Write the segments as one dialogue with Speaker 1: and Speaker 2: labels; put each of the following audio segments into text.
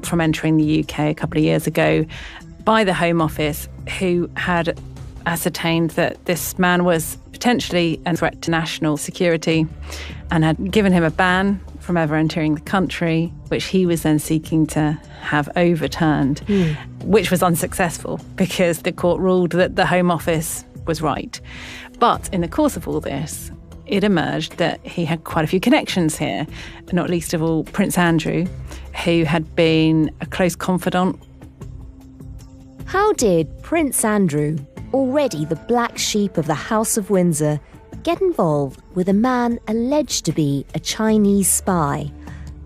Speaker 1: from entering the UK a couple of years ago by the Home Office, who had ascertained that this man was potentially a threat to national security and had given him a ban from ever entering the country, which he was then seeking to have overturned, which was unsuccessful because the court ruled that the Home Office was right. But in the course of all this, it emerged that he had quite a few connections here, not least of all Prince Andrew, who had been a close confidant.
Speaker 2: How did Prince Andrew, already the black sheep of the House of Windsor, get involved with a man alleged to be a Chinese spy?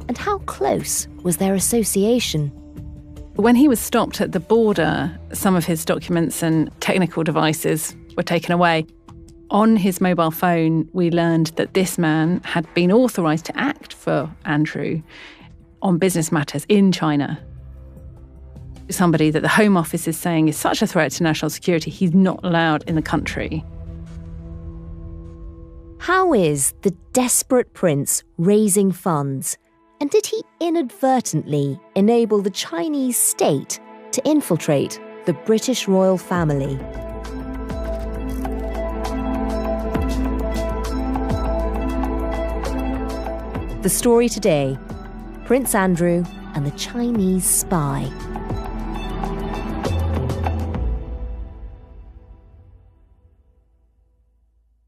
Speaker 2: And how close was their association?
Speaker 1: When he was stopped at the border, some of his documents and technical devices were taken away. On his mobile phone, we learned that this man had been authorised to act for Andrew on business matters in China. Somebody that the Home Office is saying is such a threat to national security, he's not allowed in the country.
Speaker 2: How is the desperate prince raising funds? And did he inadvertently enable the Chinese state to infiltrate the British royal family? The story today, Prince Andrew and the Chinese spy.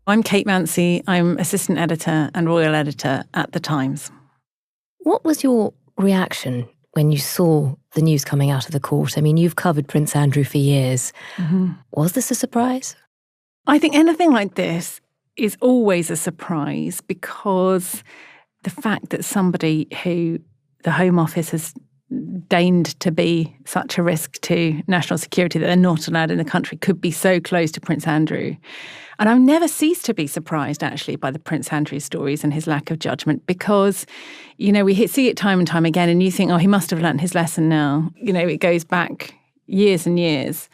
Speaker 1: I'm Kate Mancy. I'm assistant editor and royal editor at The Times.
Speaker 2: What was your reaction when you saw the news coming out of the court? I mean, you've covered Prince Andrew for years. Mm-hmm. Was this a surprise?
Speaker 1: I think anything like this is always a surprise because the fact that somebody who the Home Office has deigned to be such a risk to national security that they're not allowed in the country could be so close to Prince Andrew. And I've never ceased to be surprised, actually, by the Prince Andrew stories and his lack of judgment because, you know, we see it time and time again and you think, oh, he must have learnt his lesson now. You know, it goes back years and years.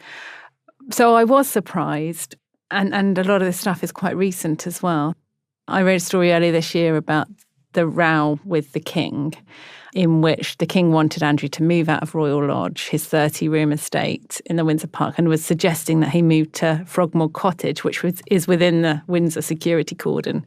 Speaker 1: So I was surprised. And a lot of this stuff is quite recent as well. I read a story earlier this year about the row with the King, in which the King wanted Andrew to move out of Royal Lodge, his 30-room estate in the Windsor Park, and was suggesting that he move to Frogmore Cottage, which is within the Windsor security cordon.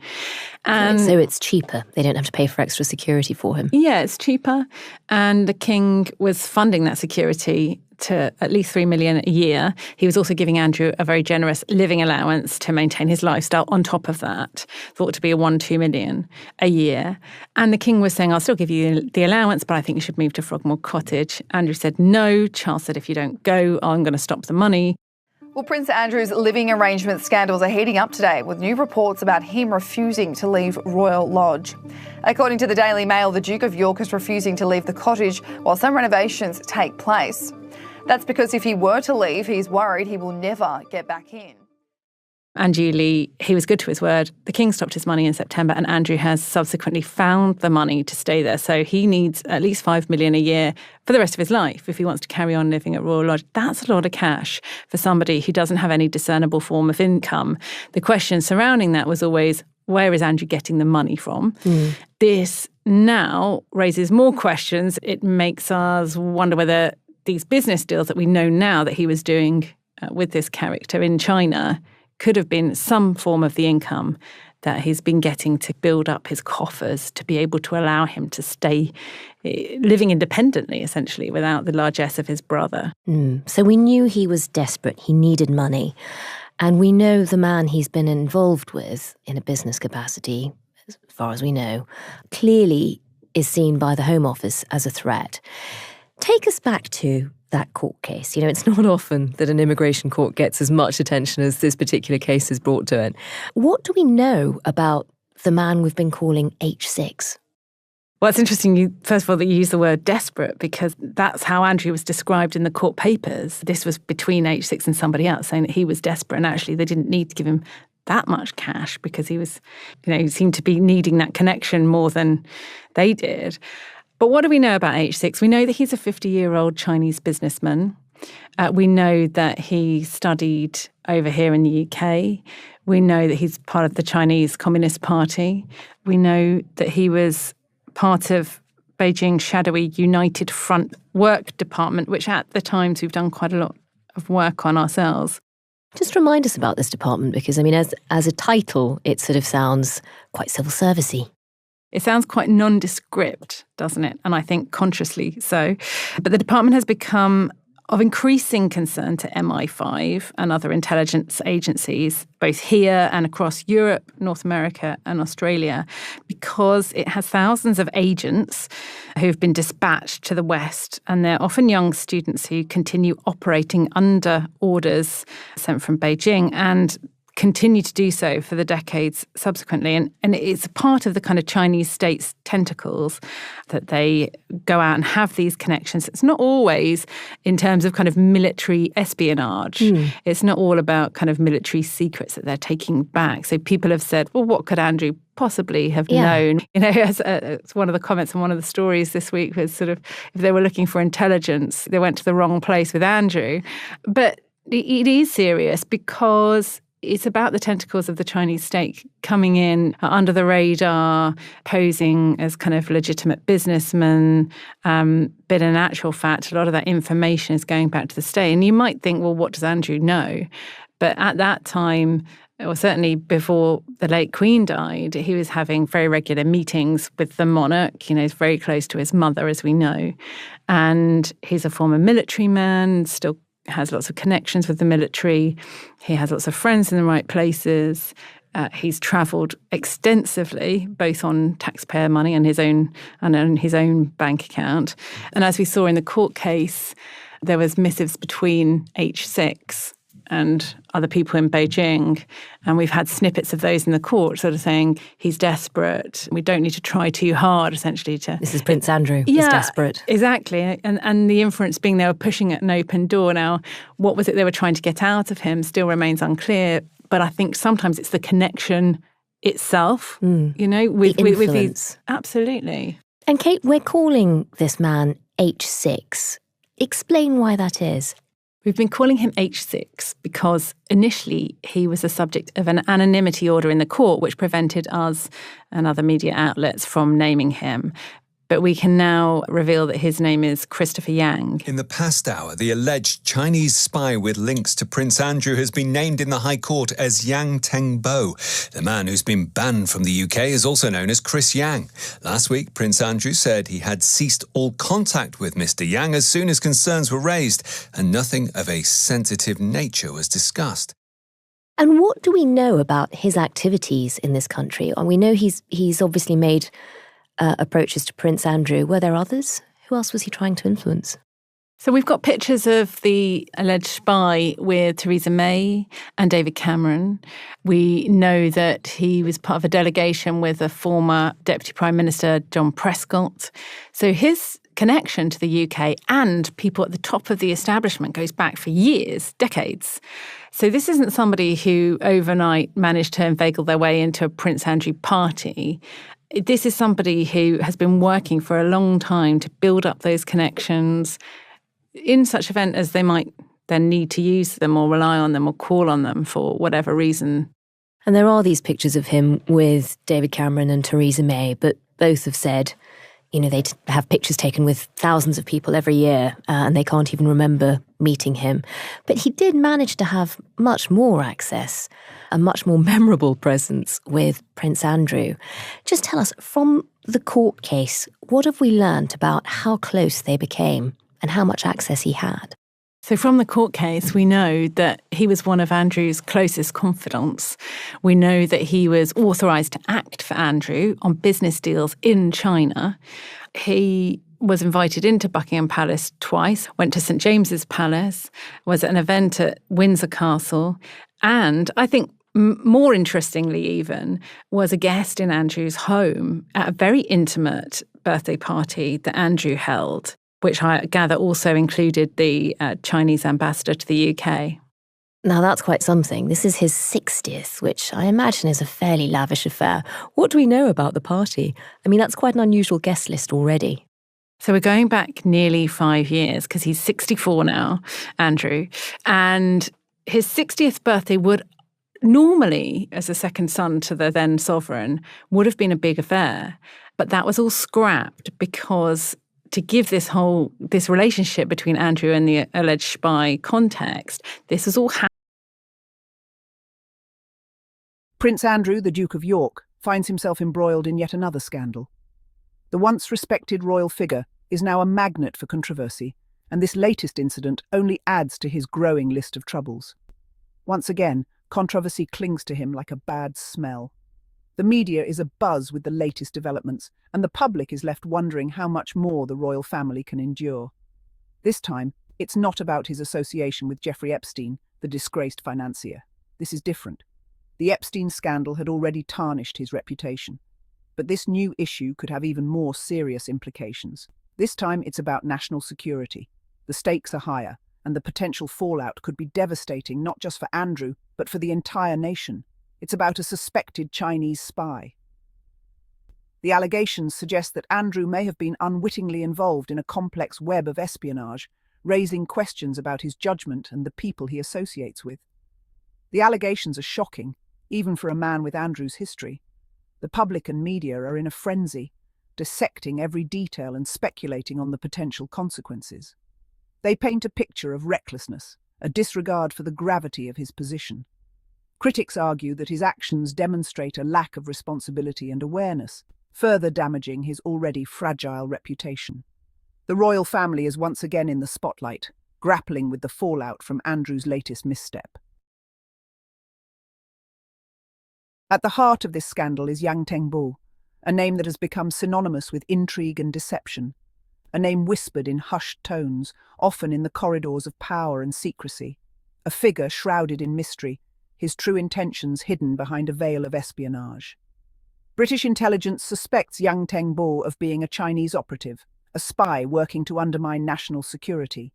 Speaker 1: And
Speaker 2: so it's cheaper. They don't have to pay for extra security for him.
Speaker 1: Yeah, it's cheaper. And the King was funding that security to at least $3 million a year. He was also giving Andrew a very generous living allowance to maintain his lifestyle on top of that, thought to be a $2 million a year. And the King was saying, I'll still give you the allowance, but I think you should move to Frogmore Cottage. Andrew said no. Charles said, if you don't go, I'm going to stop the money.
Speaker 3: Well, Prince Andrew's living arrangement scandals are heating up today with new reports about him refusing to leave Royal Lodge. According to the Daily Mail, the Duke of York is refusing to leave the cottage while some renovations take place. That's because if he were to leave, he's worried he will never get back in.
Speaker 1: Andrew Lee, he was good to his word. The King stopped his money in September and Andrew has subsequently found the money to stay there. So he needs at least $5 million a year for the rest of his life if he wants to carry on living at Royal Lodge. That's a lot of cash for somebody who doesn't have any discernible form of income. The question surrounding that was always, where is Andrew getting the money from? This now raises more questions. It makes us wonder whether these business deals that we know now that he was doing with this character in China could have been some form of the income that he's been getting to build up his coffers to be able to allow him to stay living independently, essentially, without the largesse of his brother.
Speaker 2: So we knew he was desperate. He needed money. And we know the man he's been involved with in a business capacity, as far as we know, clearly is seen by the Home Office as a threat. Take us back to that court case. You know, it's not often that an immigration court gets as much attention as this particular case has brought to it. What do we know about the man we've been calling H6?
Speaker 1: Well, it's interesting, first of all, that you use the word desperate because that's how Andrew was described in the court papers. This was between H6 and somebody else, saying that he was desperate and actually they didn't need to give him that much cash because he was, he seemed to be needing that connection more than they did. But what do we know about H6? We know that he's a 50-year-old Chinese businessman. We know that he studied over here in the UK. We know that he's part of the Chinese Communist Party. We know that he was part of Beijing's shadowy United Front Work Department, which at the times we've done quite a lot of work on ourselves.
Speaker 2: Just remind us about this department, because, I mean, as a title, it sort of sounds quite civil servicey.
Speaker 1: It sounds quite nondescript, doesn't it? And I think consciously so. But the department has become of increasing concern to MI5 and other intelligence agencies, both here and across Europe, North America and Australia, because it has thousands of agents who've been dispatched to the West, and they're often young students who continue operating under orders sent from Beijing and continue to do so for the decades subsequently. And it's part of the kind of Chinese state's tentacles that they go out and have these connections. It's not always in terms of kind of military espionage. It's not all about kind of military secrets that they're taking back. So people have said, well, what could Andrew possibly have known? You know, as one of the comments on one of the stories this week was sort of, if they were looking for intelligence, they went to the wrong place with Andrew. But it is serious because it's about the tentacles of the Chinese state coming in under the radar, posing as kind of legitimate businessmen. But in actual fact, a lot of that information is going back to the state. And you might think, well, what does Andrew know? But at that time, or certainly before the late Queen died, he was having very regular meetings with the monarch. You know, he's very close to his mother, as we know. And he's a former military man, still has lots of connections with the military. He has lots of friends in the right places. He's travelled extensively, both on taxpayer money and his own bank account. And as we saw in the court case, there was missives between H6 and other people in Beijing. And we've had snippets of those in the court sort of saying he's desperate. We don't need to try too hard, essentially. This
Speaker 2: is Prince Andrew. He's desperate.
Speaker 1: Exactly. And the inference being they were pushing at an open door. Now, what was it they were trying to get out of him still remains unclear. But I think sometimes it's the connection itself, you know, with these. Absolutely.
Speaker 2: And Kate, we're calling this man H6. Explain why that is.
Speaker 1: We've been calling him H6 because initially he was the subject of an anonymity order in the court, which prevented us and other media outlets from naming him. But we can now reveal that his name is Christopher Yang.
Speaker 4: In the past hour, the alleged Chinese spy with links to Prince Andrew has been named in the High Court as Yang Tengbo. The man who's been banned from the UK is also known as Chris Yang. Last week, Prince Andrew said he had ceased all contact with Mr. Yang as soon as concerns were raised, and nothing of a sensitive nature was discussed.
Speaker 2: And what do we know about his activities in this country? And we know he's obviously made approaches to Prince Andrew. Were there others? Who else was he trying to influence?
Speaker 1: So we've got pictures of the alleged spy with Theresa May and David Cameron. We know that he was part of a delegation with a former Deputy Prime Minister, John Prescott. So his connection to the UK and people at the top of the establishment goes back for years, decades. So this isn't somebody who overnight managed to inveigle their way into a Prince Andrew party. This is somebody who has been working for a long time to build up those connections in such event as they might then need to use them or rely on them or call on them for whatever reason.
Speaker 2: And there are these pictures of him with David Cameron and Theresa May, but both have said, you know, they have pictures taken with thousands of people every year and they can't even remember meeting him. But he did manage to have much more access, a much more memorable presence with Prince Andrew. Just tell us, from the court case, what have we learned about how close they became and how much access he had?
Speaker 1: So from the court case, we know that he was one of Andrew's closest confidants. We know that he was authorised to act for Andrew on business deals in China. He was invited into Buckingham Palace twice, went to St James's Palace, was at an event at Windsor Castle, and I think more interestingly even, was a guest in Andrew's home at a very intimate birthday party that Andrew held, which I gather also included the Chinese ambassador to the UK.
Speaker 2: Now, that's quite something. This is his 60th, which I imagine is a fairly lavish affair. What do we know about the party? I mean, that's quite an unusual guest list already.
Speaker 1: So we're going back nearly 5 years, because he's 64 now, Andrew. And his 60th birthday would normally, as a second son to the then sovereign, would have been a big affair. But that was all scrapped because to give this relationship between Andrew and the alleged spy context, this was all
Speaker 5: Prince Andrew, the Duke of York, finds himself embroiled in yet another scandal. The once respected royal figure is now a magnet for controversy, and this latest incident only adds to his growing list of troubles. Once again, controversy clings to him like a bad smell. The media is abuzz with the latest developments, and the public is left wondering how much more the royal family can endure. This time, it's not about his association with Jeffrey Epstein, the disgraced financier. This is different. The Epstein scandal had already tarnished his reputation. But this new issue could have even more serious implications. This time, it's about national security. The stakes are higher, and the potential fallout could be devastating not just for Andrew, but for the entire nation. It's about a suspected Chinese spy. The allegations suggest that Andrew may have been unwittingly involved in a complex web of espionage, raising questions about his judgment and the people he associates with. The allegations are shocking, even for a man with Andrew's history. The public and media are in a frenzy, dissecting every detail and speculating on the potential consequences. They paint a picture of recklessness, a disregard for the gravity of his position. Critics argue that his actions demonstrate a lack of responsibility and awareness, further damaging his already fragile reputation. The royal family is once again in the spotlight, grappling with the fallout from Andrew's latest misstep. At the heart of this scandal is Tengbo, a name that has become synonymous with intrigue and deception, a name whispered in hushed tones, often in the corridors of power and secrecy, a figure shrouded in mystery, his true intentions hidden behind a veil of espionage. British intelligence suspects Tengbo of being a Chinese operative, a spy working to undermine national security.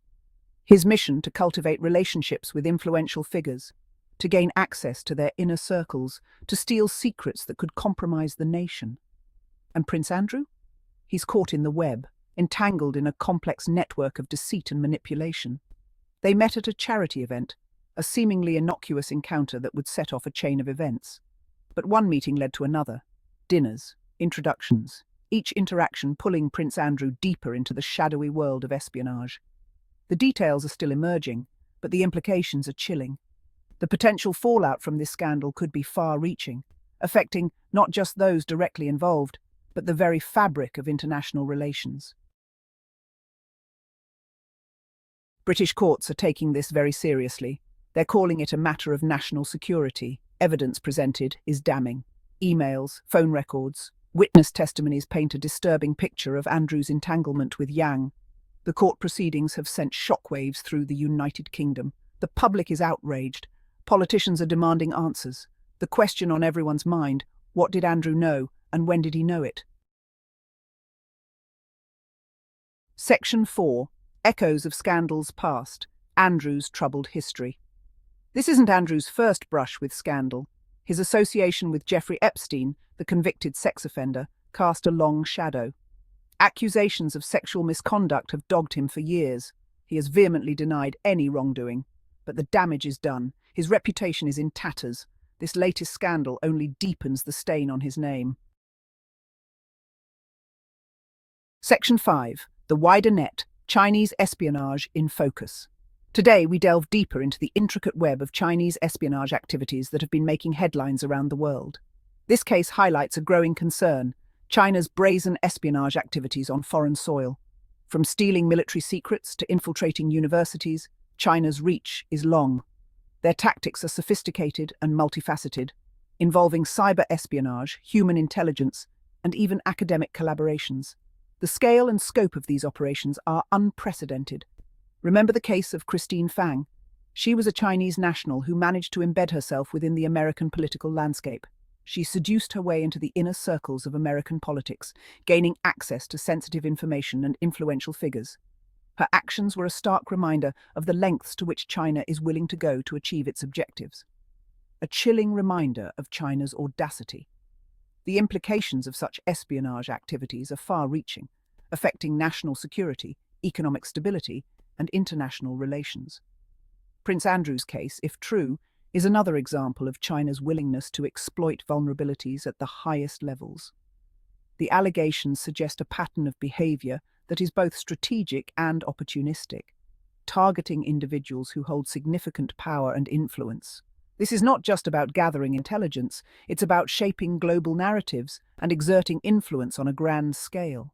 Speaker 5: His mission to cultivate relationships with influential figures, to gain access to their inner circles, to steal secrets that could compromise the nation. And Prince Andrew? He's caught in the web, entangled in a complex network of deceit and manipulation. They met at a charity event, a seemingly innocuous encounter that would set off a chain of events. But one meeting led to another. Dinners, introductions, each interaction pulling Prince Andrew deeper into the shadowy world of espionage. The details are still emerging, but the implications are chilling. The potential fallout from this scandal could be far-reaching, affecting not just those directly involved, but the very fabric of international relations. British courts are taking this very seriously. They're calling it a matter of national security. Evidence presented is damning. Emails, phone records, witness testimonies paint a disturbing picture of Andrew's entanglement with Yang. The court proceedings have sent shockwaves through the United Kingdom. The public is outraged. Politicians are demanding answers. The question on everyone's mind, what did Andrew know, and when did he know it? Section 4. Echoes of Scandals Past. Andrew's Troubled History. This isn't Andrew's first brush with scandal. His association with Jeffrey Epstein, the convicted sex offender, cast a long shadow. Accusations of sexual misconduct have dogged him for years. He has vehemently denied any wrongdoing. But the damage is done. His reputation is in tatters. This latest scandal only deepens the stain on his name. Section 5. The Wider Net. Chinese Espionage in Focus. Today, we delve deeper into the intricate web of Chinese espionage activities that have been making headlines around the world. This case highlights a growing concern: China's brazen espionage activities on foreign soil. From stealing military secrets to infiltrating universities, China's reach is long. Their tactics are sophisticated and multifaceted, involving cyber espionage, human intelligence, and even academic collaborations. The scale and scope of these operations are unprecedented. Remember the case of Christine Fang? She was a Chinese national who managed to embed herself within the American political landscape. She seduced her way into the inner circles of American politics, gaining access to sensitive information and influential figures. Her actions were a stark reminder of the lengths to which China is willing to go to achieve its objectives. A chilling reminder of China's audacity. The implications of such espionage activities are far-reaching, affecting national security, economic stability, and international relations. Prince Andrew's case, if true, is another example of China's willingness to exploit vulnerabilities at the highest levels. the allegations suggest a pattern of behavior that is both strategic and opportunistic, targeting individuals who hold significant power and influence. This is not just about gathering intelligence, it's about shaping global narratives and exerting influence on a grand scale.